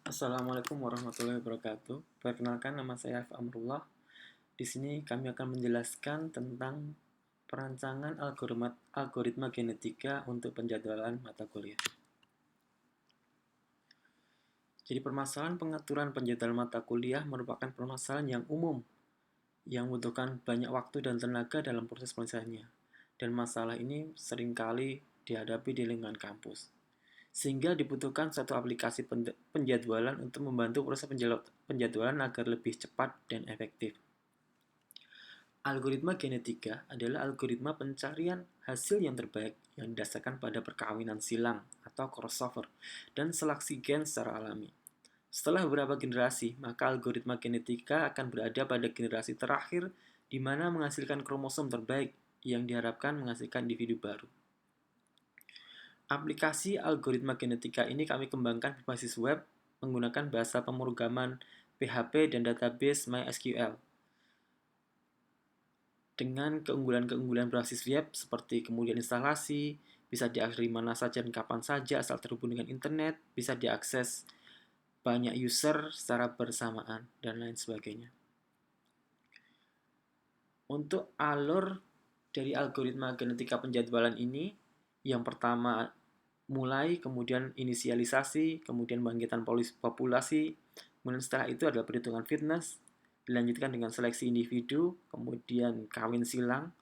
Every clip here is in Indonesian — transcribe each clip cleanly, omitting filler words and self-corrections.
Assalamualaikum warahmatullahi wabarakatuh. Perkenalkan, nama saya F. Amrullah. Di sini kami akan menjelaskan tentang perancangan algoritma genetika untuk penjadwalan mata kuliah. Jadi permasalahan pengaturan penjadwalan mata kuliah merupakan permasalahan yang umum yang membutuhkan banyak waktu dan tenaga dalam proses penyelesaiannya. Dan masalah ini seringkali dihadapi di lingkungan kampus. Sehingga dibutuhkan satu aplikasi penjadwalan untuk membantu proses penjadwalan agar lebih cepat dan efektif. Algoritma genetika adalah algoritma pencarian hasil yang terbaik yang didasarkan pada perkawinan silang atau crossover dan seleksi gen secara alami. Setelah beberapa generasi, maka algoritma genetika akan berada pada generasi terakhir di mana menghasilkan kromosom terbaik yang diharapkan menghasilkan individu baru. Aplikasi algoritma genetika ini kami kembangkan berbasis web menggunakan bahasa pemrograman PHP dan database MySQL. Dengan keunggulan-keunggulan berbasis web seperti kemudian instalasi, bisa diakses di mana saja dan kapan saja asal terhubung dengan internet, bisa diakses banyak user secara bersamaan, dan lain sebagainya. Untuk alur dari algoritma genetika penjadwalan ini, yang pertama mulai, kemudian inisialisasi, kemudian bangkitan populasi, kemudian setelah itu adalah perhitungan fitness, dilanjutkan dengan seleksi individu, kemudian kawin silang,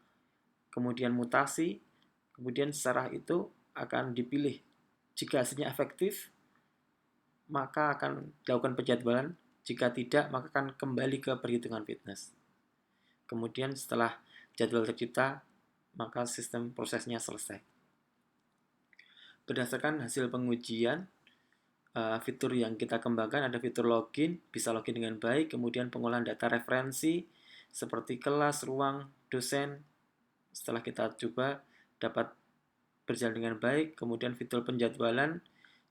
kemudian mutasi, kemudian setelah itu akan dipilih. Jika hasilnya efektif, maka akan dilakukan penjadwalan, jika tidak, maka akan kembali ke perhitungan fitness. Kemudian setelah jadwal tercipta, maka sistem prosesnya selesai. Berdasarkan hasil pengujian, fitur yang kita kembangkan ada fitur login, bisa login dengan baik, kemudian pengolahan data referensi seperti kelas, ruang, dosen. Setelah kita coba dapat berjalan dengan baik, kemudian fitur penjadwalan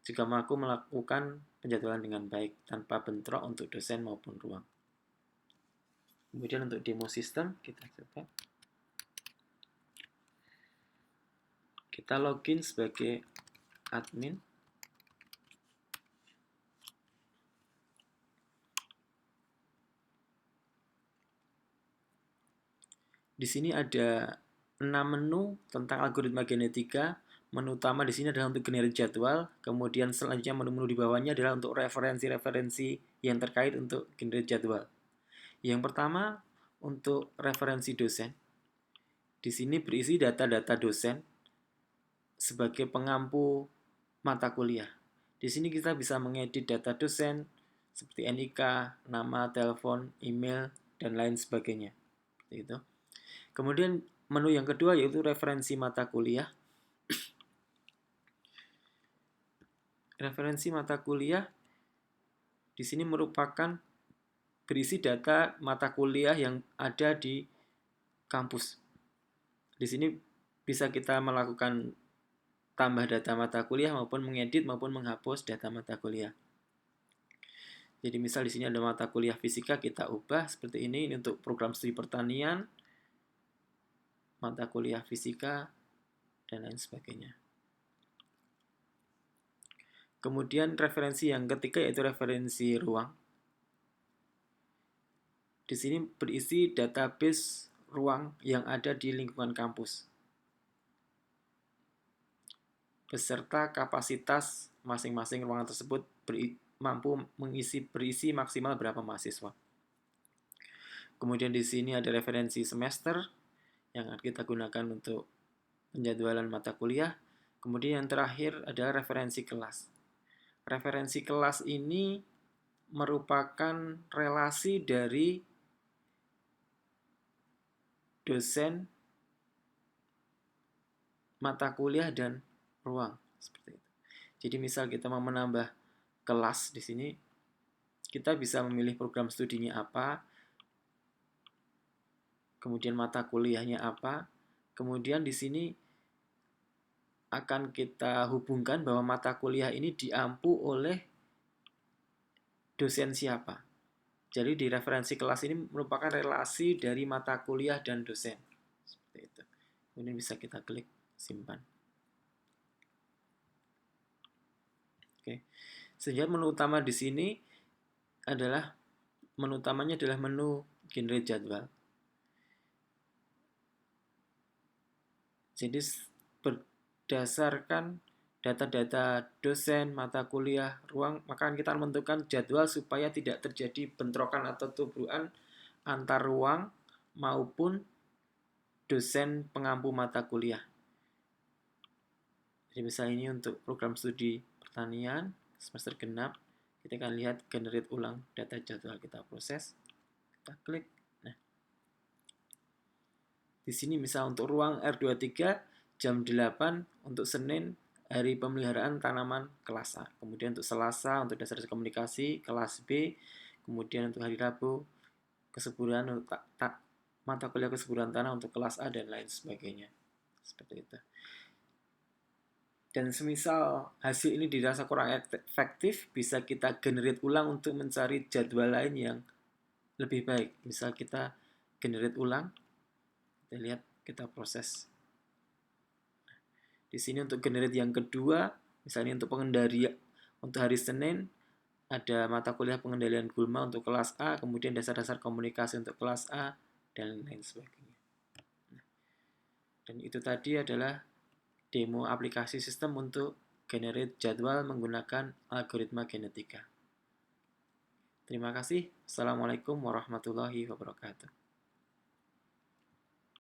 juga mampu melakukan penjadwalan dengan baik tanpa bentrok untuk dosen maupun ruang. Kemudian untuk demo sistem kita coba. Kita login sebagai admin. Di sini ada 6 menu tentang algoritma genetika. Menu utama di sini adalah untuk generate jadwal, kemudian selanjutnya menu-menu di bawahnya adalah untuk referensi-referensi yang terkait untuk generate jadwal. Yang pertama untuk referensi dosen. Di sini berisi data-data dosen sebagai pengampu mata kuliah. Di sini kita bisa mengedit data dosen seperti NIK, nama, telepon, email, dan lain sebagainya. Seperti itu. Kemudian menu yang kedua yaitu referensi mata kuliah. Referensi mata kuliah di sini merupakan berisi data mata kuliah yang ada di kampus. Di sini bisa kita melakukan tambah data mata kuliah maupun mengedit maupun menghapus data mata kuliah. Jadi misal di sini ada mata kuliah fisika, kita ubah seperti ini untuk program studi pertanian, mata kuliah fisika, dan lain sebagainya. Kemudian referensi yang ketiga yaitu referensi ruang. Di sini berisi database ruang yang ada di lingkungan kampus, beserta kapasitas masing-masing ruangan tersebut mampu berisi maksimal berapa mahasiswa. Kemudian di sini ada referensi semester yang akan kita gunakan untuk penjadwalan mata kuliah. Kemudian yang terakhir adalah referensi kelas. Referensi kelas ini merupakan relasi dari dosen, mata kuliah, dan ruang. Seperti itu. Jadi misal kita mau menambah kelas di sini, kita bisa memilih program studinya apa, kemudian mata kuliahnya apa, kemudian di sini akan kita hubungkan bahwa mata kuliah ini diampu oleh dosen siapa. Jadi di referensi kelas ini merupakan relasi dari mata kuliah dan dosen. Seperti itu. Kemudian bisa kita klik simpan. Oke. Sehingga menu utama di sini adalah menu utamanya adalah menu generate jadwal. Jadi berdasarkan data-data dosen, mata kuliah, ruang, maka kita menentukan jadwal supaya tidak terjadi bentrokan atau tubrukan antar ruang maupun dosen pengampu mata kuliah. Jadi misalnya ini untuk program studi pertanian semester genap, kita akan lihat generate ulang data jadwal, kita proses, kita klik. Nah, di sini misal untuk ruang R23 jam 8 untuk Senin hari pemeliharaan tanaman kelas A. Kemudian untuk Selasa untuk dasar komunikasi kelas B. Kemudian untuk hari Rabu kesuburan untuk mata kuliah kesuburan tanah untuk kelas A dan lain sebagainya. Seperti itu. Dan semisal hasil ini dirasa kurang efektif, bisa kita generate ulang untuk mencari jadwal lain yang lebih baik. Misal kita generate ulang, kita lihat, kita proses. Di sini untuk generate yang kedua, misalnya untuk pengendalian untuk hari Senin, ada mata kuliah pengendalian gulma untuk kelas A, kemudian dasar-dasar komunikasi untuk kelas A, dan lain sebagainya. Dan itu tadi adalah demo aplikasi sistem untuk generate jadwal menggunakan algoritma genetika. Terima kasih. Assalamualaikum warahmatullahi wabarakatuh.